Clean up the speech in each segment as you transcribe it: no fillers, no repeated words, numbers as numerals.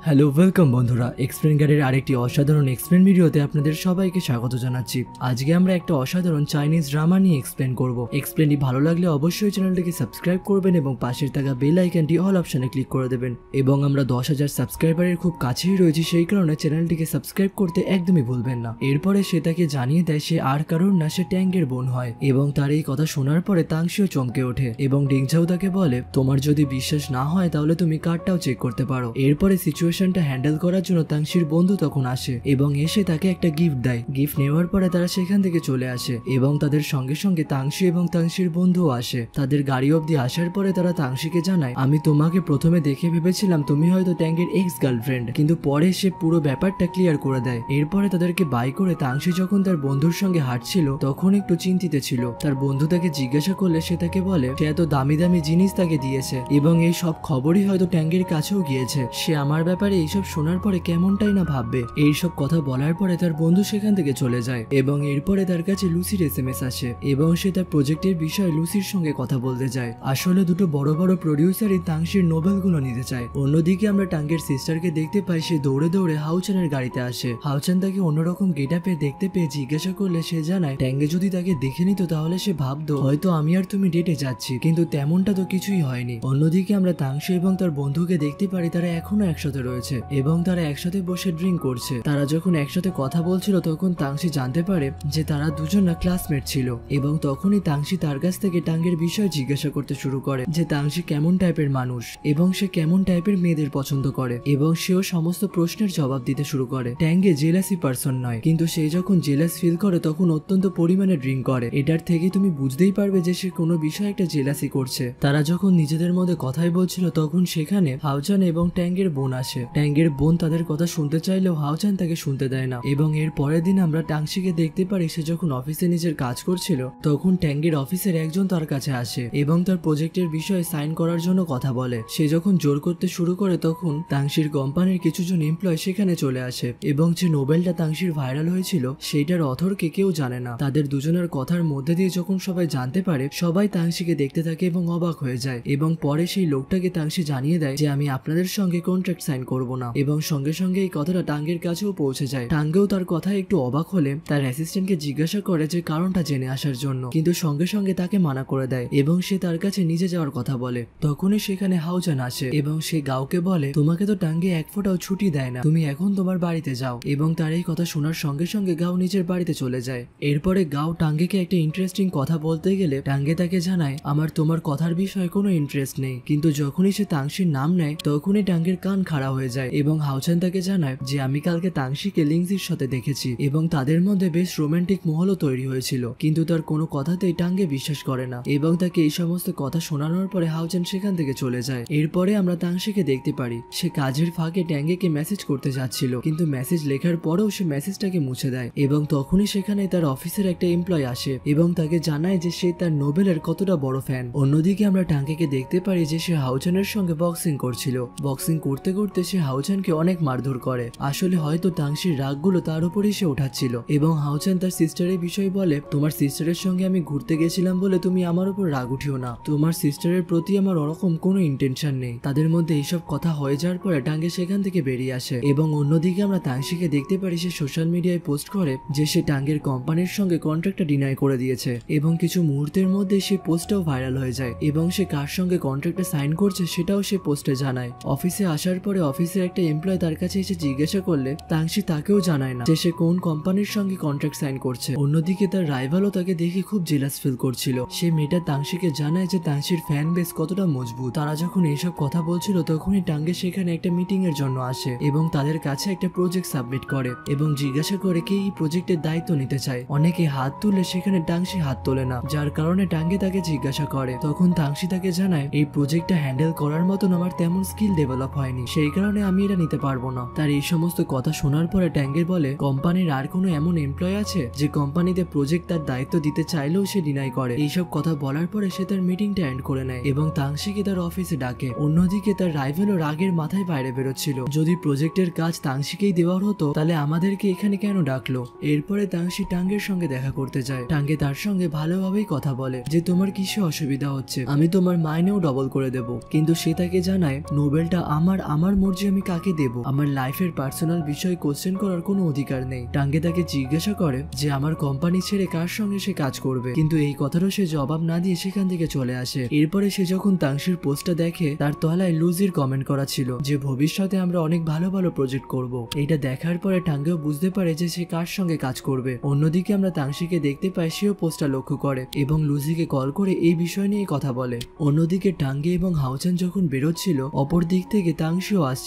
Hello welcome বন্ধুরা, explain গাইডের আরেকটি অসাধারণ এক্সপ্লেন ভিডিওতে আপনাদের সবাইকে স্বাগত জানাচ্ছি। আজকে আমরা একটা অসাধারণ চাইনিজ ড্রামা নিয়ে এক্সপ্লেন করব। এক্সপ্লেনটি ভালো লাগলে অবশ্যই চ্যানেলটিকে সাবস্ক্রাইব করবেন এবং পাশের থাকা বেল আইকনটি অল অপশনে ক্লিক করে দেবেন। এবং আমরা 10,000 সাবস্ক্রাইবারের খুব কাছেই রয়েছি, সেই কারণে চ্যানেলটিকে সাবস্ক্রাইব করতে একদমই ভুলবেন না। এরপরে সে তাকে জানিয়ে দেয় সে আর কারণ না, সে ট্যাঙ্গের বোন হয়। এবং তার এই কথা শোনার পরে তাংশিও চমকে ওঠে এবং ডিংঝাও তাকে বলে, তোমার যদি বিশ্বাস না হয় তাহলে তুমি কার্ডটাও চেক করতে পারো। এরপরে সিচুয়েশনটা হ্যান্ডেল করার জন্য তাংশির বন্ধু তখন আসে এবং এসে তাকে একটা গিফট দেয়। গিফট নেওয়ার পরে তারা সেখান থেকে চলে আসে এবং তাদের সঙ্গে সঙ্গে তাংশি এবং তাংশির বন্ধুও আসে। তাদের গাড়ি অব্দি আসার পরে তারা তাংশিকে জানায়, আমি তোমাকে প্রথমে দেখে ভেবেছিলাম তুমি হয়তো ট্যাঙ্গের এক্স গার্লফ্রেন্ড, কিন্তু পরে সে পুরো ব্যাপারটা ক্লিয়ার করে দেয়। এরপরে তাদেরকে বাই করে তাংশি যখন তার বন্ধুর সঙ্গে হাঁটছিল তখন একটু চিন্তিত ছিল। তার বন্ধু তাকে জিজ্ঞাসা করলে সে তাকে বলে সে এত দামি দামি জিনিস তাকে দিয়েছে এবং এই সব খবরই হয়তো ট্যাঙ্গের কাছেও গিয়েছে। সে আমার ব্যাপারে এইসব শোনার পরে কেমনটাই না ভাববে। এইসব কথা বলার পরে তার বন্ধু সেখান থেকে চলে যায় এবং এরপরে তার কাছে লুসির এসএমএস আসে এবং সে তার প্রজেক্টের বিষয়ে লুসির সঙ্গে কথা বলতে যায়। আসলে দুটো বড় বড় প্রডিউসারই তাংশির নোবেলগুলো নিতে চায়। অন্যদিকে আমরা টাঙ্গের সিস্টারকে দেখতে পাই, সে দৌড়ে দৌড়ে হাউচানের গাড়িতে আসে। হাউচান তাকে অন্যরকম গেটআপে দেখতে পেয়ে জিজ্ঞাসা করলে সে জানায় ট্যাঙ্গে যদি তাকে দেখে নিত তাহলে সে ভাবতো হয়তো আমি আর তুমি ডেটে যাচ্ছি, কিন্তু তেমনটা তো কিছুই হয়নি। অন্যদিকে আমরা তাংশি এবং তার বন্ধুকে দেখতে পারি তারা এখনো একসাথে রয়েছে এবং তারা একসাথে বসে ড্রিঙ্ক করছে। তারা যখন একসাথে কথা বলছিল তখন তাংশি জানতে পারে যে তারা দুজন না ক্লাসমেট ছিল এবং তখনই তাংশি তার কাছ থেকে টাঙ্গের বিষয়ে জিজ্ঞাসা করতে শুরু করে যে তাংশি কেমন টাইপের মানুষ এবং সে কেমন টাইপের মেয়েদের পছন্দ করে এবং সেও সমস্ত প্রশ্নের জবাব দিতে শুরু করে। ট্যাঙ্গে জেলাসি পারসন নয়, কিন্তু সে যখন জেলাস ফিল করে তখন অত্যন্ত পরিমাণে ড্রিঙ্ক করে। এটার থেকে তুমি বুঝতেই পারবে যে সে কোনো বিষয়ে একটা জেলাসি করছে। তারা যখন নিজেদের মধ্যে কথাই বলছিল তখন সেখানে হাউচান এবং ট্যাঙ্গের বোন আসে। ট্যাঙ্গের বোন তাদের কথা শুনতে চাইলেও হাউচান তাকে শুনতে দেয় না। এবং এর পরের দিন আমরা টাংশিকে দেখতে পারি সে যখন অফিসে নিজের কাজ করছিল তখন ট্যাঙ্গের অফিসের একজন তার কাছে আসে এবং তার প্রজেক্টের বিষয়ে সাইন করার জন্য কথা বলে। সে যখন জোর করতে শুরু করে তখন তাংশির কোম্পানির কিছুজন এমপ্লয় সেখানে চলে আসে এবং যে নোবেলটা তাংশির ভাইরাল হয়েছিল সেইটার অথরকে কেউ জানে না। তাদের দুজনের কথার মধ্যে দিয়ে যখন সবাই জানতে পারে সবাই তাংশিকে দেখতে থাকে এবং অবাক হয়ে যায় এবং পরে সেই লোকটাকে তাংশি জানিয়ে দেয় যে আমি আপনাদের সঙ্গে কন্ট্রাক্ট সাইন করব না। এবং সঙ্গে সঙ্গে এই কথাটা টাঙ্গের কাছেও পৌঁছে যায়। টাঙ্গেও তার কথায় একটু অবাক হলে তার অ্যাসিস্ট্যান্টকে জিজ্ঞাসা করে যে কারণটা জেনে আসার জন্য, কিন্তু সঙ্গে সঙ্গে তাকে মানা করে দেয় এবং সে তার কাছে নিজে যাওয়ার কথা বলে। তখনই সেখানে হাউচান আসে এবং সে গাওকে বলে তোমাকে তো টাঙ্গে এক ফোঁটাও ছুটি দেয় না, তুমি এখন তোমার বাড়িতে যাও। এবং তার এই কথা শোনার সঙ্গে সঙ্গে গাও নিজের বাড়িতে চলে যায়। এরপরে গাও টাঙ্গেকে একটা ইন্টারেস্টিং কথা বলতে গেলে টাঙ্গে তাকে জানায় আমার তোমার কথার বিষয়ে কোনো ইন্টারেস্ট নেই, কিন্তু যখনই সে তাংশির নাম নেয় তখনই টাঙ্গের কান খাড়া হয়ে যায় এবং হাউচান তাকে জানায় যে আমি কালকে তাংশিকে লিংজির সাথে দেখেছি এবং তাদের মধ্যে বেশ রোমান্টিক মহলও তৈরি হয়েছিল, কিন্তু তার কোনো কথাতেই টাঙ্গে বিশ্বাস করে না এবং তাকে এই সমস্ত কথা শোনানোর পরে হাউচান সেখান থেকে চলে যায়। এরপরে আমরা তাংশিকে দেখতে পারি সে কাজের ফাঁকে ট্যাঙ্গেকে মেসেজ করতে যাচ্ছিল, কিন্তু মেসেজ লেখার পরেও সে মেসেজটাকে মুছে দেয় এবং তখনই সেখানে তার অফিসের একটা এমপ্লয় আসে এবং তাকে জানায় যে সে তার নোবেলের কতটা বড় ফ্যান। অন্যদিকে আমরা টাঙ্গেকে দেখতে পারি যে সে হাউচানের সঙ্গে বক্সিং করছিল। বক্সিং করতে করতে সে হাউচানকে অনেক মারধর করে। আসলে হয়তো টাংশির রাগগুলো তার উপরেই সে ওঠাচ্ছিল এবং হাউচান তার সিস্টারের বিষয় বলে তোমার সিস্টারের সঙ্গে আমি ঘুরতে গেছিলাম বলে তুমি আমার উপর রাগ উঠিও না, তোমার সিস্টারের প্রতি আমার ওরকম কোনো ইন্টেনশন নেই। তাদের মধ্যে এইসব কথা হয়ে যাওয়ার পরে টাঙ্গে সেখান থেকে বেরিয়ে আসে এবং অন্যদিকে আমরা তাংশিকে দেখতে পারি সে সোশ্যাল মিডিয়ায় পোস্ট করে যে সে টাঙ্গের কোম্পানির সঙ্গে কন্ট্রাক্টটা ডিনাই করে দিয়েছে এবং কিছু মুহূর্তের মধ্যে সে পোস্টটাও ভাইরাল হয়ে যায় এবং সে কার সঙ্গে কন্ট্রাক্টে সাইন করছে সেটাও সে পোস্টে জানায়। অফিসে আসার পরে অফিসের একটা এমপ্লয় তার কাছে এসে জিজ্ঞাসা করলে তাংশি তাকেও জানায় না যে সে কোন কোম্পানির সঙ্গে কন্ট্রাক্ট সাইন করছে। অন্যদিকে তার রাইভালও তাকে দেখে খুব জেলাস ফিল করছিল। সে মেয়েটা তাংশিকে জানায় যে তাংশির ফ্যান বেস কতটা মজবুত। তারা যখন এইসব কথা বলছিল তখনই টাঙ্গে সেখানে একটা মিটিং এর জন্য আসে এবং তাদের কাছে একটা প্রজেক্ট সাবমিট করে এবং জিজ্ঞাসা করে কে এই প্রজেক্টের দায়িত্ব নিতে চায়। অনেকে হাত তুললে সেখানে টাংশি হাত তোলে না, যার কারণে টাঙ্গে তাকে জিজ্ঞাসা করে। তখন তাংশি তাকে জানায় এই প্রজেক্টটা হ্যান্ডেল করার মতন আমার তেমন স্কিল ডেভেলপ হয়নি, সেই কারণে আমি এটা নিতে পারবো না। তার এই সমস্ত কথা শোনার পরে ট্যাঙ্গের বলে কোম্পানির আর কোনো এমন এমপ্লয় আছে যে কোম্পানিতে প্রজেক্ট তার দায়িত্ব দিতে চাইলেও সে ডিনাই করে। এইসব কথা বলার পরে সে তার মিটিংটা এন্ড করে নেয় এবং তাংশিকে তার অফিসে ডাকে। অন্যদিকে তার রাইভেলও রাগের মাথায় বাইরে বেরোচ্ছিল, যদি প্রজেক্টের কাজ তাংশিকেই দেওয়ার হতো তাহলে আমাদেরকে এখানে কেন ডাকলো। এরপরে তাংশি টাঙ্গের সঙ্গে দেখা করতে যায়। টাঙ্গে তার সঙ্গে ভালোভাবেই কথা বলে যে তোমার কিসে অসুবিধা হচ্ছে, আমি তোমার মাইনেও ডবল করে দেব, কিন্তু সে তাকে জানায় নোবেলটা আমার মর্জি আমি কাকে দেব, আমার লাইফের পার্সোনাল বিষয় কোশ্চেন করার কোনো অধিকার নেই। টাঙ্গে তাকে জিজ্ঞাসা করে যে আমার কোম্পানি ছেড়ে কার সঙ্গে সে কাজ করবে, কিন্তু এই কথারও সে জবাব না দিয়ে সেখান থেকে চলে আসে। এরপরে সে যখন তাংশির পোস্টটা দেখে তার তলায় লুজির কমেন্ট করা ছিল যে ভবিষ্যতে আমরা অনেক ভালো ভালো প্রজেক্ট করব। এইটা দেখার পরে টাঙ্গেও বুঝতে পারে যে সে কার সঙ্গে কাজ করবে। অন্যদিকে আমরা তাংশিকে দেখতে পাই, সেও পোস্টটা লক্ষ্য করে এবং লুজিকে কল করে এই বিষয় নিয়ে কথা বলে। অন্যদিকে টাঙ্গে এবং হাওচান যখন বেরোচ্ছিল, অপর দিক থেকে তাংশিও আসছিল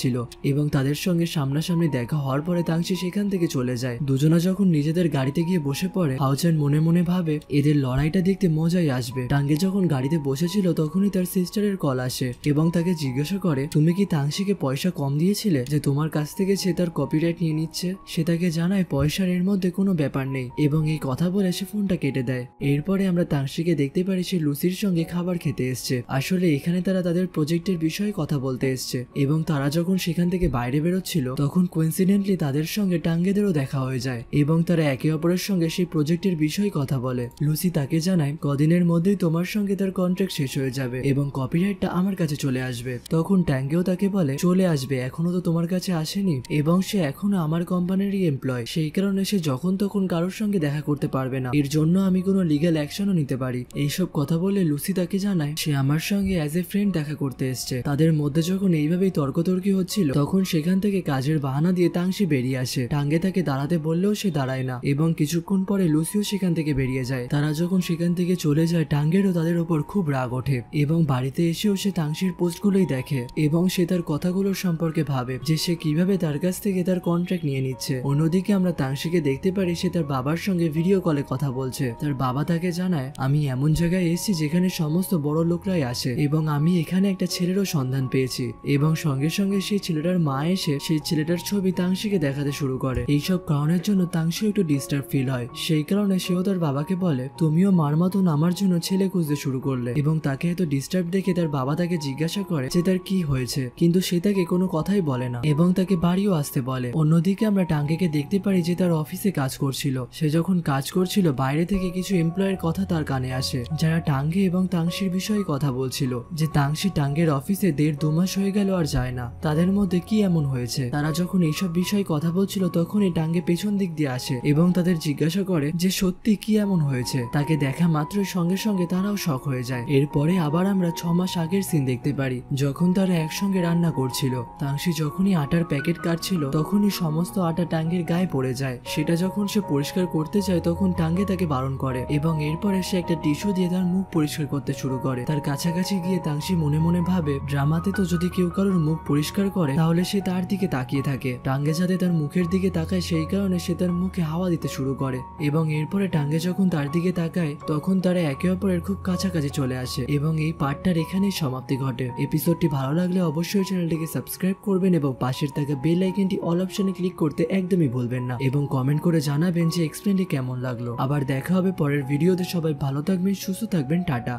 এবং তাদের সঙ্গে সামনাসামনি দেখা হওয়ার পরে তাংশি সেখান থেকে চলে যায়। দুজনা যখন নিজেদের গাড়িতে গিয়ে বসে পড়ে, হাওচান মনে মনে ভাবে এদের লড়াইটা দেখতে মজাই আসবে। টাঙ্গে যখন গাড়িতে বসেছিল তখনই তার সিস্টারের কল আসে এবং তাকে জিজ্ঞাসা করে তুমি কি তাংশিকে পয়সা কম দিয়েছিলে যে তোমার কাছ থেকে সে তার কপিরাইট নিয়ে নিচ্ছে। সে তাকে জানায় পয়সার এর মধ্যে কোনো ব্যাপার নেই এবং এই কথা বলে সে ফোনটা কেটে দেয়। এরপরে আমরা তাংশিকে দেখতে পারি সে লুসির সঙ্গে খাবার খেতে এসছে। আসলে এখানে তারা তাদের প্রজেক্টের বিষয়ে কথা বলতে এসছে এবং তারা যখন সেখান থেকে বাইরে বেরোচ্ছিল তখন কোইন্সিডেন্টলি তাদের সঙ্গে টাঙ্গেদেরও দেখা হয়ে যায় এবং তারা একে অপরের সঙ্গে সেই প্রজেক্টের বিষয়ে কথা বলে। লুসি তাকে জানায় কদিনের মধ্যেই তোমার সঙ্গে তার কন্ট্রাক্ট শেষ হয়ে যাবে এবং কপিরাইটটা আমার কাছে চলে আসবে। তখন ট্যাঙ্গেও তাকে বলে চলে আসবে, এখনো তো তোমার কাছে আসেনি এবং সে এখনো আমার কোম্পানিরই এমপ্লয়, সেই কারণে সে যখন তখন কারোর সঙ্গে দেখা করতে পারবে না, এর জন্য আমি কোনো লিগ্যাল অ্যাকশনও নিতে পারি। এইসব কথা বলে লুসি তাকে জানায় সে আমার সঙ্গে অ্যাজ এ ফ্রেন্ড দেখা করতে এসছে। তাদের মধ্যে যখন এইভাবেই তর্কতর্কি হচ্ছিল তখন সেখান থেকে কাজের বাহানা দিয়ে তাংশি বেরিয়ে আসে। টাঙ্গে তাকে দাঁড়াতে বললেও সে দাঁড়ায় না এবং কিছুক্ষণ পরে লুসিও সেখান থেকে বেরিয়ে যায়। তারা যখন সেখান থেকে চলে যায় টাঙ্গেরও তাদের ওপর খুব রাগ ওঠে এবং বাড়িতে এসেও সে তাংশির পোস্টগুলোই দেখে এবং সে তার কথাগুলোর সম্পর্কে ভাবে যে সে কিভাবে তার কাছ থেকে তার কন্ট্রাক্ট নিয়ে নিচ্ছে। অন্যদিকে আমরা তাংশিকে দেখতে পারি সে তার বাবার সঙ্গে ভিডিও কলে কথা বলছে। তার বাবা তাকে জানায় আমি এমন জায়গায় এসেছি যেখানে সমস্ত বড় লোকরাই আসে এবং আমি এখানে একটা ছেলেরও সন্ধান পেয়েছি এবং সঙ্গে সঙ্গে সেই ছেলেটার মা এসে সেই ছেলেটার ছবি তাংশিকে দেখাতে শুরু করে। এইসব কারণের জন্য তাংশি একটু ডিস্টার্ব ফিল হয়, সেই কারণে সেও তার বাবাকে বলে তুমিও মার মতন আমার জন্য ছেলে খুঁজতে শুরু করলে এবং তাকে এত ডিস্টার্ব দেখে তার বাবা তাকে জিজ্ঞাসা করে যে তার কি হয়েছে, কিন্তু সে তাকে কোনো কথাই বলে না এবং তাকে বাড়িও আসতে বলে। অন্যদিকে আমরা টাঙ্গেকে দেখতে পারি যে তার অফিসে কাজ করছিল। সে যখন কাজ করছিল বাইরে থেকে কিছু এমপ্লয়ের কথা তার কানে আসে যারা টাঙ্গে এবং তাংশির বিষয়ে কথা বলছিল যে তাংশি টাঙ্গের অফিসে 1.5-2 মাস হয়ে গেল আর যায় না, তাদের মধ্যে কি এমন হয়েছে। তারা যখন এইসব বিষয়ে কথা বলছিল তখনই টাঙ্গে পেছন দিক দিয়ে আসে এবং তাদের জিজ্ঞাসা করে যে সত্যি কি এমন হয়েছে। তাকে দেখা মাত্রই সঙ্গে সঙ্গে তারাও শক হয়ে যায়। এরপরে আবার আমরা 6 মাস আগের সিন দেখতে পারি যখন তারা একসঙ্গে রান্না করছিল। তাংশি যখনই আটার প্যাকেট কাটছিল তখনই সমস্ত আটা টাঙ্গের গায়ে পড়ে যায়। সেটা যখন সে পরিষ্কার করতে যায় তখন টাঙ্গে তাকে বারণ করে এবং এরপরে সে একটা টিস্যু দিয়ে তার মুখ পরিষ্কার করতে শুরু করে। তার কাছাকাছি গিয়ে তাংশি মনে মনে ভাবে ড্রামাতে তো যদি কেউ কারোর মুখ পরিষ্কার করে তাহলে সে তার দিকে তাকিয়ে থাকে। টাঙ্গে যাতে তার মুখের দিকে তাকায় সেই কারণে সে তার মুখে হাওয়া দিতে শুরু করে এবং এরপরে টাঙ্গে যখন তার দিকে তাকায় তখন তারা একে অপরের খুব কাছাকাছি চলে আসে এবং এই পার্টটার এখানেই সমাপ্তি ঘটে। এপিসোডটি ভালো লাগলে অবশ্যই চ্যানেলটিকে সাবস্ক্রাইব করবেন এবং পাশের থাকা বেল আইকনটি অল অপশনে ক্লিক করতে একদমই ভুলবেন না এবং কমেন্ট করে জানাবেন যে এক্সপ্লেনটি কেমন লাগলো। আবার দেখা হবে পরের ভিডিওতে। সবাই ভালো থাকবেন, সুস্থ থাকবেন, টাটা।